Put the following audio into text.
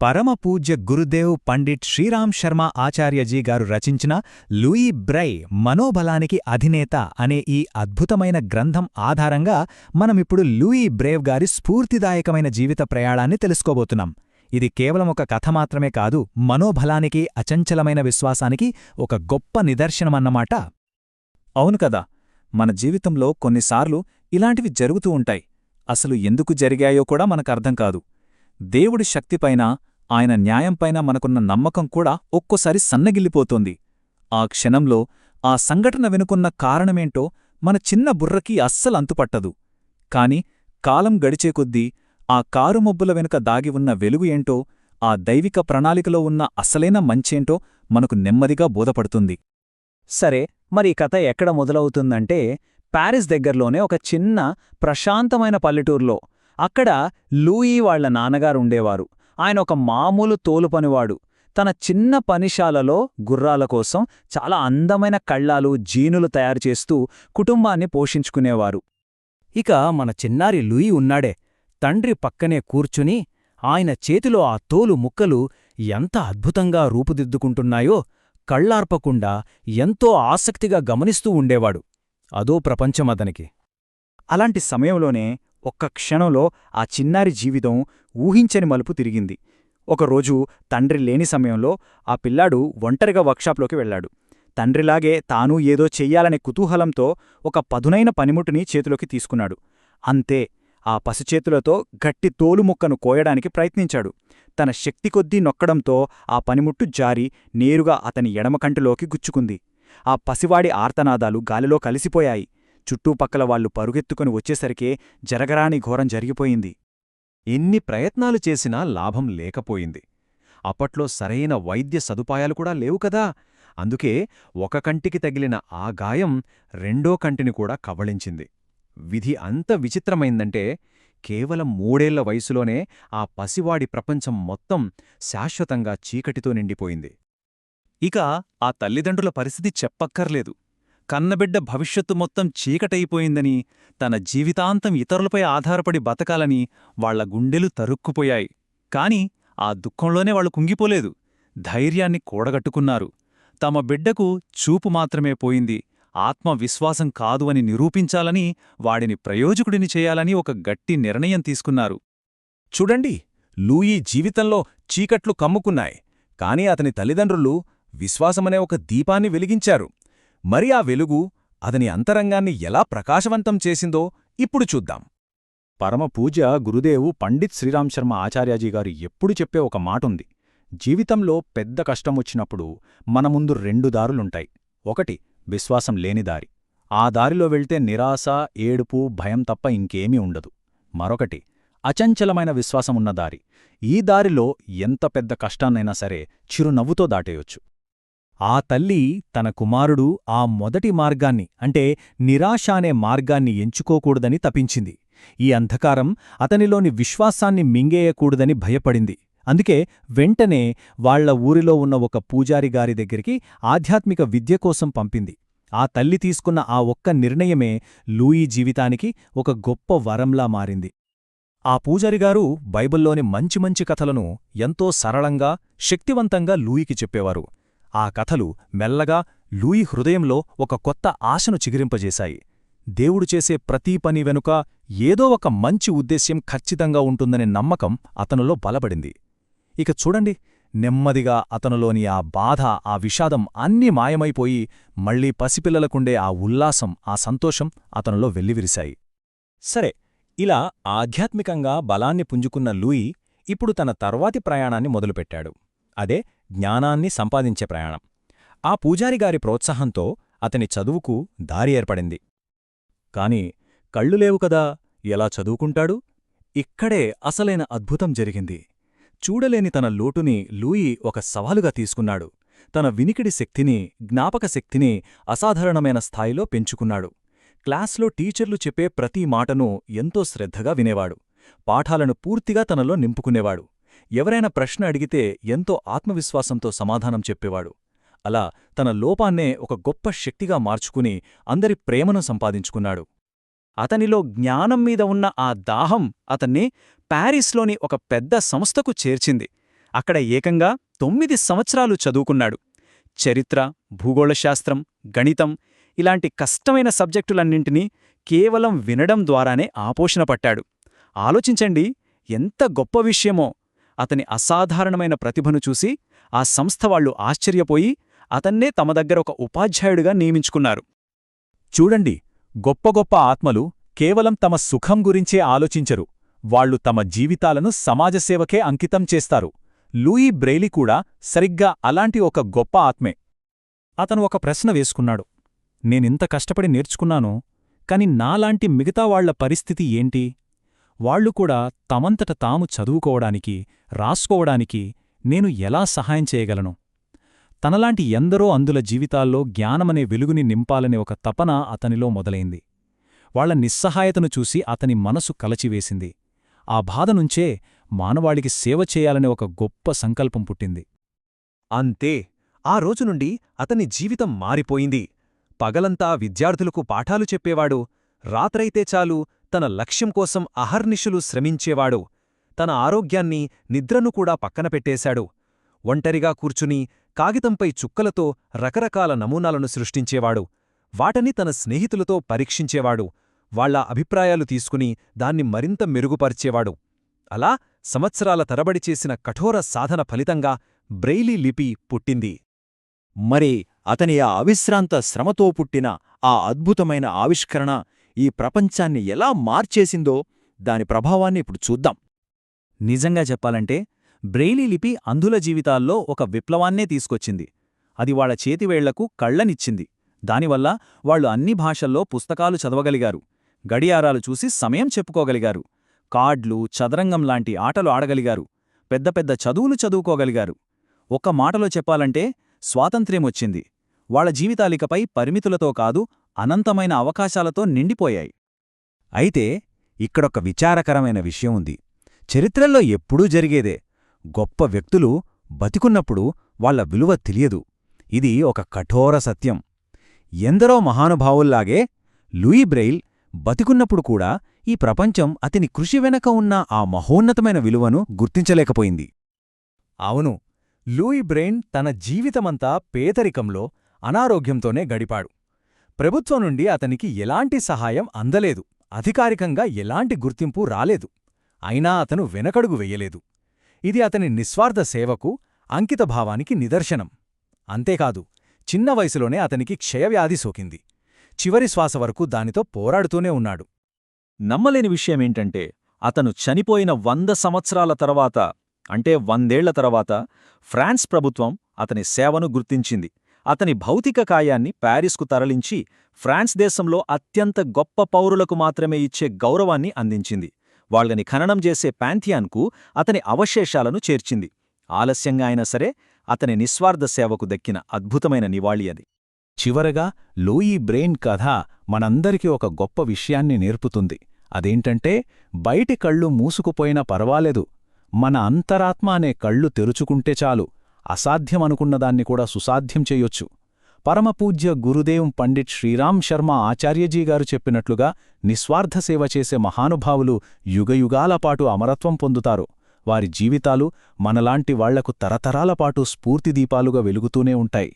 పరమపూజ్య గురుదేవ్ పండిట్ శ్రీరామ్ శర్మ ఆచార్యజీ గారు రచించిన లూయీ బ్రై మనోబలానికి అధినేత అనే ఈ అద్భుతమైన గ్రంథం ఆధారంగా మనమిప్పుడు లూయీ బ్రేవ్ గారి స్ఫూర్తిదాయకమైన జీవిత ప్రయాణాన్ని తెలుసుకోబోతున్నాం. ఇది కేవలం ఒక కథ మాత్రమే కాదు, మనోబలానికి, అచంచలమైన విశ్వాసానికి ఒక గొప్ప నిదర్శనమన్నమాట. అవును కదా, మన జీవితంలో కొన్నిసార్లు ఇలాంటివి జరుగుతూ ఉంటాయి. అసలు ఎందుకు జరిగాయో కూడా మనకర్థం కాదు. దేవుడి శక్తిపైన, ఆయన న్యాయంపైన మనకున్న నమ్మకం కూడా ఒక్కోసారి సన్నగిల్లిపోతోంది. ఆ క్షణంలో ఆ సంఘటన వెనుకున్న కారణమేంటో మన చిన్న బుర్రకి అస్సలు అంతుపట్టదు. కాని కాలం గడిచేకొద్దీ ఆ కారుమబ్బుల వెనుక దాగి ఉన్న వెలుగు ఏంటో, ఆ దైవిక ప్రణాళికలో ఉన్న అసలైన మంచేంటో మనకు నెమ్మదిగా బోధపడుతుంది. సరే, మరి కథ ఎక్కడ మొదలవుతుందంటే ప్యారిస్ దగ్గర్లోనే ఒక చిన్న ప్రశాంతమైన పల్లెటూర్లో. అక్కడ లూయీ వాళ్ల నాన్నగారుండేవారు. ఆయన ఒక మామూలు తోలుపనివాడు. తన చిన్న పనిశాలలో గుర్రాల కోసం చాలా అందమైన కళ్ళాలు, జీనులు తయారుచేస్తూ కుటుంబాన్ని పోషించుకునేవారు. ఇక మన చిన్నారి లూయీ ఉన్నాడే, తండ్రి పక్కనే కూర్చుని ఆయన చేతిలో ఆ తోలు ముక్కలు ఎంత అద్భుతంగా రూపుదిద్దుకుంటున్నాయో కళ్లార్పకుండా ఎంతో ఆసక్తిగా గమనిస్తూ ఉండేవాడు. అదో ప్రపంచమతనికి. అలాంటి సమయంలోనే ఒక్క క్షణంలో ఆ చిన్నారి జీవితం ఊహించని మలుపు తిరిగింది. ఒకరోజు తండ్రి లేని సమయంలో ఆ పిల్లాడు ఒంటరిగా వర్క్షాప్లోకి వెళ్లాడు. తండ్రిలాగే తానూ ఏదో చెయ్యాలనే కుతూహలంతో ఒక పదునైన పనిముట్టుని చేతిలోకి తీసుకున్నాడు. అంతే, ఆ పసిచేతులతో గట్టి తోలుముక్కను కోయడానికి ప్రయత్నించాడు. తన శక్తి కొద్దీ నొక్కడంతో ఆ పనిముట్టు జారి నేరుగా అతని ఎడమకంటిలోకి గుచ్చుకుంది. ఆ పసివాడి ఆర్తనాదాలు గాలిలో కలిసిపోయాయి. చుట్టూపక్కల వాళ్లు పరుగెత్తుకుని వచ్చేసరికే జరగరాని ఘోరం జరిగిపోయింది. ఎన్ని ప్రయత్నాలు చేసినా లాభం లేకపోయింది. అప్పట్లో సరైన వైద్య సదుపాయాలు కూడా లేవు కదా. అందుకే ఒక కంటికి తగిలిన ఆ గాయం రెండో కంటిని కూడా కబళించింది. విధి అంత విచిత్రమైందంటే కేవలం 3 ఏళ్ల వయసులోనే ఆ పసివాడి ప్రపంచం మొత్తం శాశ్వతంగా చీకటితో నిండిపోయింది. ఇక ఆ తల్లిదండ్రుల పరిస్థితి చెప్పక్కర్లేదు. కన్నబిడ్డ భవిష్యత్తు మొత్తం చీకటైపోయిందని, తన జీవితాంతం ఇతరులపై ఆధారపడి బతకాలని వాళ్ల గుండెలు తరుక్కుపోయాయి. కాని ఆ దుఃఖంలోనే వాళ్లు కుంగిపోలేదు. ధైర్యాన్ని కూడగట్టుకున్నారు. తమ బిడ్డకు చూపు మాత్రమే పోయింది, ఆత్మవిశ్వాసం కాదు అని నిరూపించాలని, వాడిని ప్రయోజకుడిని చేయాలని ఒక గట్టి నిర్ణయం తీసుకున్నారు. చూడండి, లూయీ జీవితంలో చీకట్లు కమ్ముకున్నాయి. కాని అతని తల్లిదండ్రులు విశ్వాసమనే ఒక దీపాన్ని వెలిగించారు. మరి ఆ వెలుగు అతని అంతరంగాన్ని ఎలా ప్రకాశవంతం చేసిందో ఇప్పుడు చూద్దాం. పరమపూజ్య గురుదేవు పండిత్ శ్రీరామ్ శర్మ ఆచార్యజీగారు ఎప్పుడు చెప్పే ఒక మాటుంది. జీవితంలో పెద్ద కష్టమొచ్చినప్పుడు మన ముందు 2 దారులుంటాయి. ఒకటి విశ్వాసం లేని దారి. ఆ దారిలో వెళ్తే నిరాశ, ఏడుపు, భయం తప్ప ఇంకేమీ ఉండదు. మరొకటి అచంచలమైన విశ్వాసమున్న దారి. ఈ దారిలో ఎంత పెద్ద కష్టాన్నైనా సరే చిరునవ్వుతో దాటేయొచ్చు. ఆ తల్లి తన కుమారుడు ఆ మొదటి మార్గాన్ని, అంటే నిరాశ అనే మార్గాన్ని ఎంచుకోకూడదని తపించింది. ఈ అంధకారం అతనిలోని విశ్వాసాన్ని మింగేయకూడదని భయపడింది. అందుకే వెంటనే వాళ్ల ఊరిలో ఉన్న ఒక పూజారిగారి దగ్గరికి ఆధ్యాత్మిక విద్య కోసం పంపింది. ఆ తల్లి తీసుకున్న ఆ ఒక్క నిర్ణయమే లూయీ జీవితానికి ఒక గొప్ప వరంలా మారింది. ఆ పూజారిగారు బైబిల్లోని మంచి మంచి కథలను ఎంతో సరళంగా, శక్తివంతంగా లూయికి చెప్పేవారు. ఆ కథలు మెల్లగా లూయి హృదయంలో ఒక కొత్త ఆశను చిగిరింపజేశాయి. దేవుడు చేసే ప్రతీ పని వెనుక ఏదో ఒక మంచి ఉద్దేశ్యం ఖచ్చితంగా ఉంటుందనే నమ్మకం అతనులో బలపడింది. ఇక చూడండి, నెమ్మదిగా అతనులోని ఆ బాధ, ఆ విషాదం అన్నీ మాయమైపోయి మళ్లీ పసిపిల్లలకుండే ఆ ఉల్లాసం, ఆ సంతోషం అతనులో వెల్లివిరిశాయి. సరే, ఇలా ఆధ్యాత్మికంగా బలాన్ని పుంజుకున్న లూయి ఇప్పుడు తన తర్వాతి ప్రయాణాన్ని మొదలుపెట్టాడు. అదే జ్ఞానాన్ని సంపాదించే ప్రయాణం. ఆ పూజారిగారి ప్రోత్సాహంతో అతని చదువుకు దారి ఏర్పడింది. కాని కళ్ళు లేవు కదా, ఎలా చదువుకుంటాడు? ఇక్కడే అసలైన అద్భుతం జరిగింది. చూడలేని తన లోటుని లూయి ఒక సవాలుగా తీసుకున్నాడు. తన వినికిడి శక్తిని, జ్ఞాపక శక్తిని అసాధారణమైన స్థాయిలో పెంచుకున్నాడు. క్లాస్లో టీచర్లు చెప్పే ప్రతి మాటను ఎంతో శ్రద్ధగా వినేవాడు. పాఠాలను పూర్తిగా తనలో నింపుకునేవాడు. ఎవరైనా ప్రశ్న అడిగితే ఎంతో ఆత్మవిశ్వాసంతో సమాధానం చెప్పేవాడు. అలా తన లోపాన్నే ఒక గొప్ప శక్తిగా మార్చుకుని అందరి ప్రేమను సంపాదించుకున్నాడు. అతనిలో జ్ఞానం మీద ఉన్న ఆ దాహం అతన్ని ప్యారిస్లోని ఒక పెద్ద సంస్థకు చేర్చింది. అక్కడ ఏకంగా 9 సంవత్సరాలు చదువుకున్నాడు. చరిత్ర, భూగోళశాస్త్రం, గణితం ఇలాంటి కష్టమైన సబ్జెక్టులన్నింటినీ కేవలం వినడం ద్వారానే ఆపోషణ పట్టాడు. ఆలోచించండి, ఎంత గొప్ప విషయమో! అతని అసాధారణమైన ప్రతిభను చూసి ఆ సంస్థ వాళ్లు ఆశ్చర్యపోయి అతన్నే తమ దగ్గర ఒక ఉపాధ్యాయుడిగా నియమించుకున్నారు. చూడండి, గొప్ప గొప్ప ఆత్మలు కేవలం తమ సుఖం గురించే ఆలోచించరు. వాళ్లు తమ జీవితాలను సమాజసేవకే అంకితం చేస్తారు. లూయీ బ్రెయిలీ కూడా సరిగ్గా అలాంటి ఒక గొప్ప ఆత్మే. అతను ఒక ప్రశ్న వేసుకున్నాడు. నేనింత కష్టపడి నేర్చుకున్నాను, కాని నాలాంటి మిగతా వాళ్ల పరిస్థితి ఏంటి? వాళ్లు కూడా తమంతట తాము చదువుకోవడానికి, రాసుకోవడానికి నేను ఎలా సహాయం చేయగలను? తనలాంటి ఎందరో అందుల జీవితాల్లో జ్ఞానమనే వెలుగుని నింపాలనే ఒక తపన అతనిలో మొదలైంది. వాళ్ల నిస్సహాయతను చూసి అతని మనసు కలచివేసింది. ఆ బాధనుంచే మానవాళికి సేవ చేయాలనే ఒక గొప్ప సంకల్పం పుట్టింది. అంతే, ఆ రోజు నుండి అతని జీవితం మారిపోయింది. పగలంతా విద్యార్థులకు పాఠాలు చెప్పేవాడు, రాత్రైతే చాలు తన లక్ష్యం కోసం అహర్నిశలు శ్రమించేవాడు. తన ఆరోగ్యాన్ని, నిద్రను కూడా పక్కన పెట్టేశాడు. ఒంటరిగా కూర్చుని కాగితంపై చుక్కలతో రకరకాల నమూనాలను సృష్టించేవాడు. వాటని తన స్నేహితులతో పరీక్షించేవాడు. వాళ్ల అభిప్రాయాలు తీసుకుని దాన్ని మరింత మెరుగుపర్చేవాడు. అలా సంవత్సరాల తరబడి చేసిన కఠోర సాధన ఫలితంగా బ్రెయిలీ లిపి పుట్టింది. మరి అతని ఆ అవిశ్రాంత శ్రమతో పుట్టిన ఆ అద్భుతమైన ఆవిష్కరణ ఈ ప్రపంచాన్ని ఎలా మార్చేసిందో దాని ప్రభావాన్ని ఇప్పుడు చూద్దాం. నిజంగా చెప్పాలంటే బ్రెయిలీ లిపి అంధుల జీవితాల్లో ఒక విప్లవాన్నే తీసుకొచ్చింది. అది వాళ్ల చేతివేళ్లకు కళ్లనిచ్చింది. దానివల్ల వాళ్లు అన్ని భాషల్లో పుస్తకాలు చదవగలిగారు, గడియారాలు చూసి సమయం చెప్పుకోగలిగారు, కార్డ్లు, చదరంగం లాంటి ఆటలు ఆడగలిగారు, పెద్ద పెద్ద చదువులు చదువుకోగలిగారు. ఒక్క మాటలో చెప్పాలంటే స్వాతంత్ర్యమొచ్చింది. వాళ్ల జీవితాలికపై పరిమితులతో కాదు, అనంతమైన అవకాశాలతో నిండిపోయాయి. అయితే ఇక్కడొక విచారకరమైన విషయం ఉంది. చరిత్రల్లో ఎప్పుడూ జరిగేదే. గొప్ప వ్యక్తులు బతికున్నప్పుడు వాళ్ల విలువ తెలియదు. ఇది ఒక కఠోర సత్యం. ఎందరో మహానుభావుల్లాగే లూయీ బ్రెయిల్ బతికున్నప్పుడు కూడా ఈ ప్రపంచం అతని కృషి వెనక ఉన్న ఆ మహోన్నతమైన విలువను గుర్తించలేకపోయింది. అవును, లూయీ బ్రెయిల్ తన జీవితమంతా పేదరికంలో, అనారోగ్యంతోనే గడిపాడు. ప్రభుత్వం నుండి అతనికి ఎలాంటి సహాయం అందలేదు, అధికారికంగా ఎలాంటి గుర్తింపు రాలేదు. అయినా అతను వెనకడుగు వెయ్యలేదు. ఇది అతని నిస్వార్థ సేవకు, అంకితభావానికి నిదర్శనం. అంతేకాదు, చిన్న వయసులోనే అతనికి క్షయవ్యాధి సోకింది. చివరి శ్వాస వరకు దానితో పోరాడుతూనే ఉన్నాడు. నమ్మలేని విషయమేంటంటే అతను చనిపోయిన 100 సంవత్సరాల తర్వాత, అంటే 100 ఏళ్ల తర్వాత ఫ్రాన్స్ ప్రభుత్వం అతని సేవను గుర్తించింది. అతని భౌతిక కాయాన్ని ప్యారిస్కు తరలించి ఫ్రాన్స్ దేశంలో అత్యంత గొప్ప పౌరులకు మాత్రమే ఇచ్చే గౌరవాన్ని అందించింది. వాళ్లని ఖననం చేసే పాంథియాన్కు అతని అవశేషాలను చేర్చింది. ఆలస్యంగా అయినా సరే అతని నిస్వార్థ సేవకు దక్కిన అద్భుతమైన నివాళి అది. చివరగా లూయీ బ్రెయిల్ కథ మనందరికీ ఒక గొప్ప విషయాన్ని నేర్పుతుంది. అదేంటంటే, బయటి కళ్ళు మూసుకుపోయినా పర్వాలేదు, మన అంతరాత్మ అనే కళ్ళు తెరుచుకుంటే చాలు, అసాధ్యమనుకున్నదాన్ని కూడా సుసాధ్యం చెయ్యొచ్చు. పరమపూజ్య గురుదేవ్ పండిట్ శ్రీరామ్ శర్మ ఆచార్యజీగారు చెప్పినట్లుగా నిస్వార్థ సేవ చేసే మహానుభావులు యుగయుగాలపాటు అమరత్వం పొందుతారు. వారి జీవితాలు మనలాంటి వాళ్లకు తరతరాలపాటు స్ఫూర్తిదీపాలుగా వెలుగుతూనే ఉంటాయి.